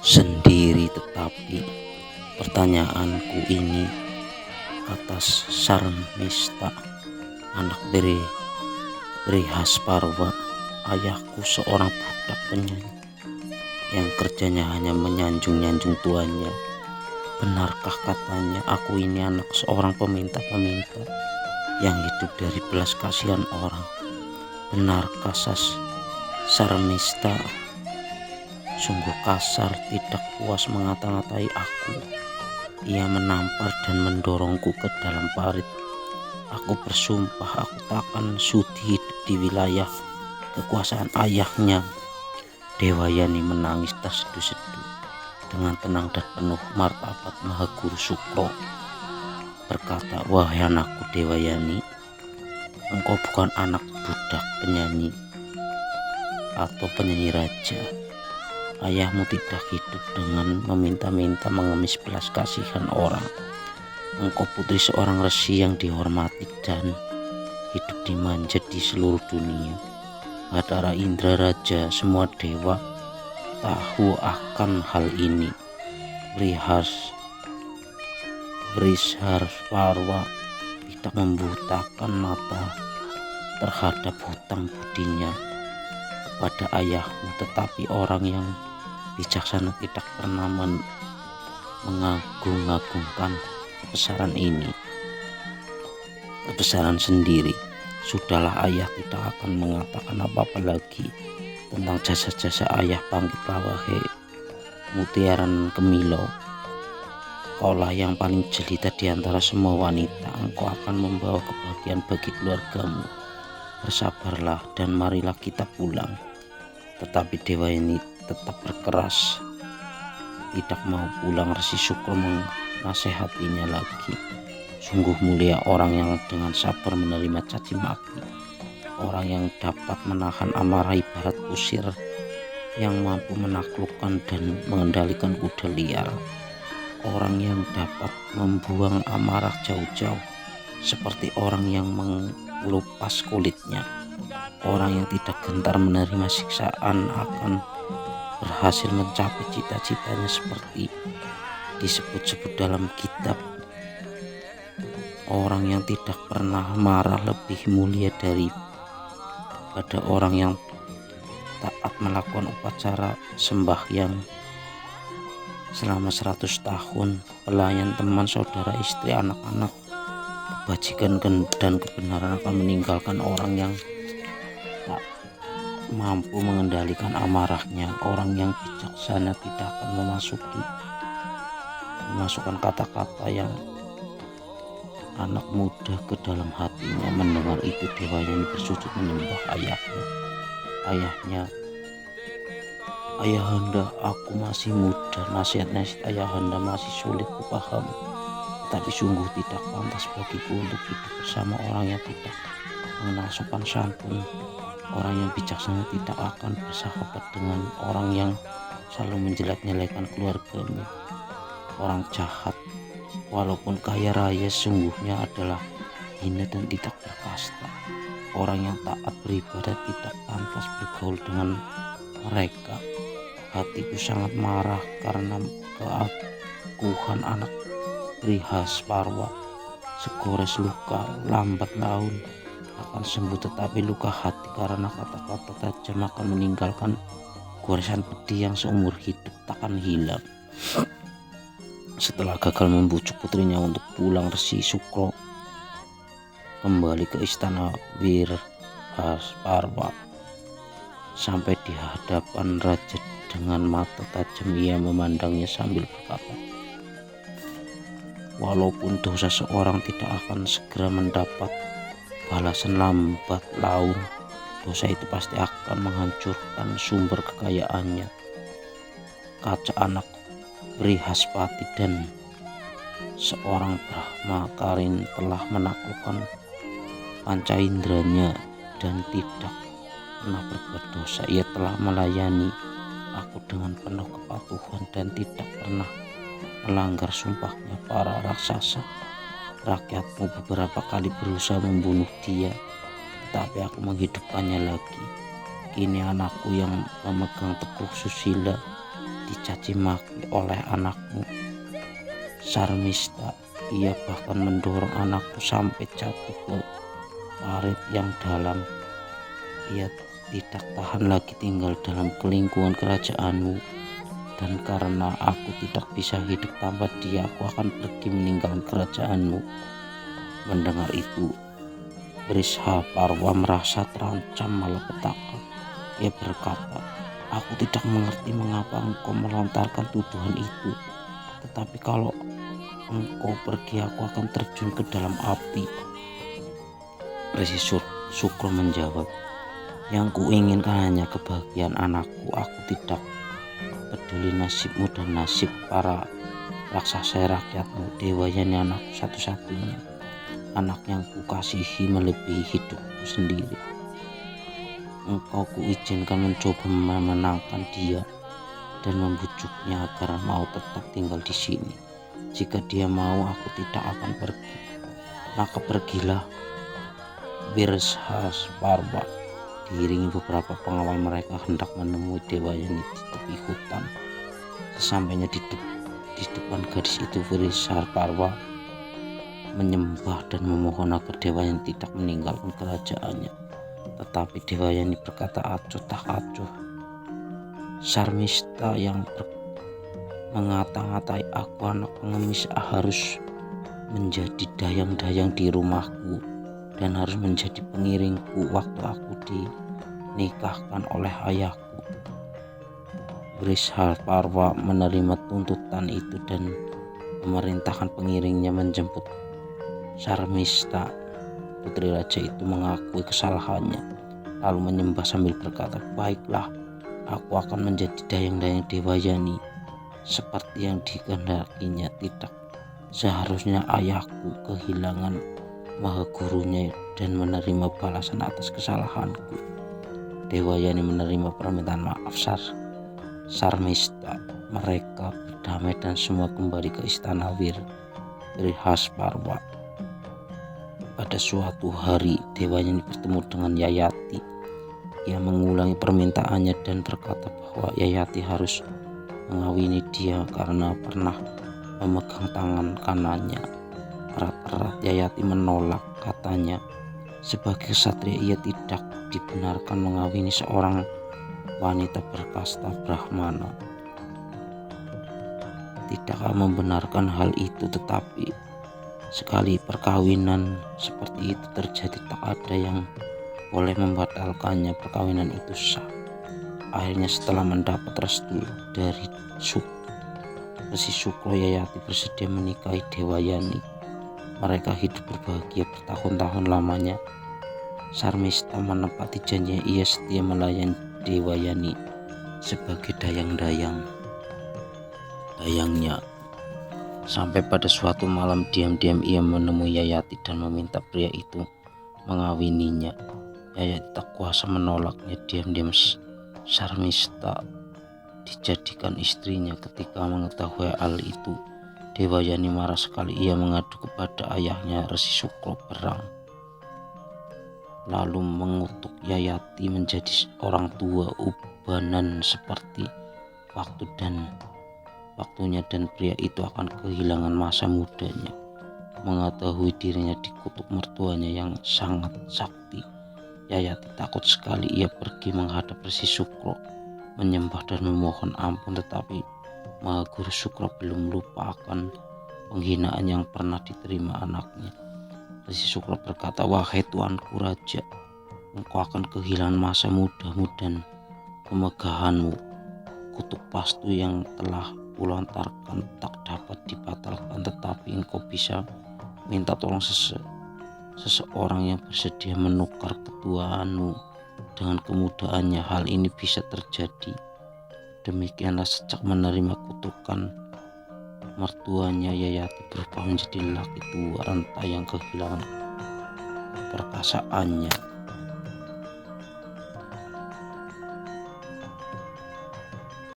Sendiri tetapi pertanyaanku ini atas Sarmista, anak Brihasparwa. Ayahku seorang budak penyanyi yang kerjanya hanya menyanjung-nyanjung tuannya. Benarkah katanya aku ini anak seorang peminta-peminta yang hidup dari belas kasihan orang? Benarkah Sarmista sungguh kasar, tidak puas mengata-ngatai aku? Ia menampar dan mendorongku ke dalam parit. Aku bersumpah aku takkan sudi hidup di wilayah kekuasaan ayahnya. Dewayani menangis terseduh-seduh. Dengan tenang dan penuh martabat Mahaguru Sukro berkata, "Wahai anakku Dewayani, engkau bukan anak budak penyanyi atau penyanyi raja. Ayahmu tidak hidup dengan meminta-minta mengemis belas kasihan orang. Engkau putri seorang resi yang dihormati dan hidup dimanja di seluruh dunia. Batara Indra Raja, semua dewa tahu akan hal ini. Brihasparwa tidak membutakan mata terhadap hutang budinya kepada ayahmu, tetapi orang yang bijaksana tidak pernah mengagung-agungkan kebesaran ini, kebesaran sendiri. Sudahlah, ayah tidak akan mengatakan apa-apa lagi tentang jasa-jasa ayah. Bangkitlah wahai Mutiaran Kemilo, kaulah yang paling jelita di antara semua wanita. Engkau akan membawa kebahagiaan bagi keluargamu. Bersabarlah dan marilah kita pulang." Tetapi dewa ini tetap berkeras, tidak mau pulang. Resi Sukro menasehatinya lagi. Sungguh mulia orang yang dengan sabar menerima caci maki, orang yang dapat menahan amarah ibarat kusir yang mampu menaklukkan dan mengendalikan kuda liar, orang yang dapat membuang amarah jauh-jauh seperti orang yang mengelupas kulitnya, orang yang tidak gentar menerima siksaan akan berhasil mencapai cita-citanya seperti disebut-sebut dalam kitab. Orang yang tidak pernah marah lebih mulia daripada orang yang taat melakukan upacara sembahyang selama 100 tahun. Pelayan, teman, saudara, istri, anak-anak, kebajikan dan kebenaran akan meninggalkan orang yang tak mampu mengendalikan amarahnya. Orang yang bijaksana tidak akan memasukkan kata-kata yang anak muda ke dalam hatinya. Mendengar itu, dewanya bersujud menyembah ayahnya. "Ayahanda, aku masih muda. Nasihat-nasihat ayahanda masih sulit kupahami. Tapi sungguh tidak pantas bagiku untuk hidup bersama orang yang tidak mengenal sopan santun. Orang yang bijaksana tidak akan bersahabat dengan orang yang selalu menjelek-jelekan keluargamu. Orang jahat, walaupun kaya raya, sungguhnya adalah hina dan tidak berkasta. Orang yang taat beribadah tidak pantas bergaul dengan mereka. Hatiku sangat marah karena keakuhan anak Brihasparwa. Segores luka lambat laun akan sembuh, tetapi luka hati karena kata-kata tajam akan meninggalkan goresan pedih yang seumur hidup takkan hilang." Setelah gagal membujuk putrinya untuk pulang, Resi Sukro kembali ke istana Brihasparwa. Sampai di hadapan raja, dengan mata tajam ia memandangnya sambil berkata, "Walaupun dosa seorang tidak akan segera mendapat balasan lambat laun, dosa itu pasti akan menghancurkan sumber kekayaannya. Kaca anak Brihaspati dan seorang Brahma Karin telah menaklukkan panca inderanya dan tidak pernah berbuat dosa. Ia telah melayani aku dengan penuh kepatuhan dan tidak pernah melanggar sumpahnya. Para raksasa rakyatmu beberapa kali berusaha membunuh dia, tetapi aku menghidupkannya lagi. Kini anakku yang memegang teguh susila dicaci maki oleh anakmu, Sarmista. Ia bahkan mendorong anakku sampai jatuh ke parit yang dalam. Ia tidak tahan lagi tinggal dalam lingkungan kerajaanmu, dan karena aku tidak bisa hidup tanpa dia, aku akan pergi meninggalkan kerajaanmu. Mendengar itu, Brishaparwa merasa terancam malapetaka. Ia berkata, aku tidak mengerti mengapa engkau melontarkan tuduhan itu, tetapi kalau engkau pergi, aku akan terjun ke dalam api. Resi Sukro menjawab, yang kuinginkan hanya kebahagiaan anakku. Aku tidak peduli nasibmu dan nasib para raksasa rakyatmu. Dewayani anakku satu-satunya, anak yang kukasihi melebihi hidupku sendiri. Engkau kuizinkan mencoba memenangkan dia dan membujuknya agar mau tetap tinggal di sini. Jika dia mau, aku tidak akan pergi. Maka pergilah. Brishaparwa diiringi beberapa pengawal mereka hendak menemui Dewayani di tepi hutan. Sesampainya di depan gadis itu, Brishaparwa menyembah dan memohon agar Dewayani tidak meninggalkan kerajaannya. Tetapi Dewayani berkata acuh tak acuh, Sarmista yang mengata-ngatai aku anak pengemis harus menjadi dayang-dayang di rumahku dan harus menjadi pengiringku waktu aku dinikahkan oleh ayahku. Brishaparwa menerima tuntutan itu dan memerintahkan pengiringnya menjemput Sarmista. Putri raja itu mengakui kesalahannya, lalu menyembah sambil berkata, baiklah, aku akan menjadi dayang-dayang Dewayani seperti yang dikehendakinya. Tidak seharusnya ayahku kehilangan maha gurunya dan menerima balasan atas kesalahanku. Dewayani menerima permintaan maaf Sarmista. Mereka berdamai dan semua kembali ke istana Brishaparwa. Pada suatu hari, Dewayani bertemu dengan Yayati. Ia mengulangi permintaannya dan berkata bahwa Yayati harus mengawini dia karena pernah memegang tangan kanannya erat-erat. Yayati menolak, katanya sebagai ksatria ia tidak dibenarkan mengawini seorang wanita berkasta Brahmana. Tidak membenarkan hal itu, tetapi sekali perkawinan seperti itu terjadi, tak ada yang boleh membatalkannya. Perkawinan itu sah. Akhirnya setelah mendapat restu dari Resi Sukro, Yayati bersedia menikahi Dewayani. Mereka hidup berbahagia bertahun-tahun lamanya. Sarmista menepati janjinya. Ia setia melayani Dewayani sebagai dayangnya. Sampai pada suatu malam, diam-diam ia menemui Yayati dan meminta pria itu mengawininya. Yayati tak kuasa menolaknya. Diam-diam Sarmista dijadikan istrinya. Ketika mengetahui hal itu, Dewayani marah sekali. Ia mengadu kepada ayahnya Resi Sukro Berang, lalu mengutuk Yayati menjadi orang tua ubanan seperti waktunya dan pria itu akan kehilangan masa mudanya. Mengetahui dirinya dikutuk mertuanya yang sangat sakti, Yayati takut sekali. Ia pergi menghadap Resi Sukro, menyembah dan memohon ampun, tetapi Maha Guru Sukro belum lupa akan penghinaan yang pernah diterima anaknya. Resi Sukro berkata, wahai tuanku raja, engkau akan kehilangan masa mudamu dan kemegahanmu. Kutuk pastu yang telah kulontarkan tak dapat dibatalkan, tetapi engkau bisa minta tolong seseorang yang bersedia menukar ketuaanmu dengan kemudahannya. Hal ini bisa terjadi. Demikianlah sejak menerima kutukan mertuanya, Yayati berubah menjadi lelaki tua renta yang kehilangan perkasaannya.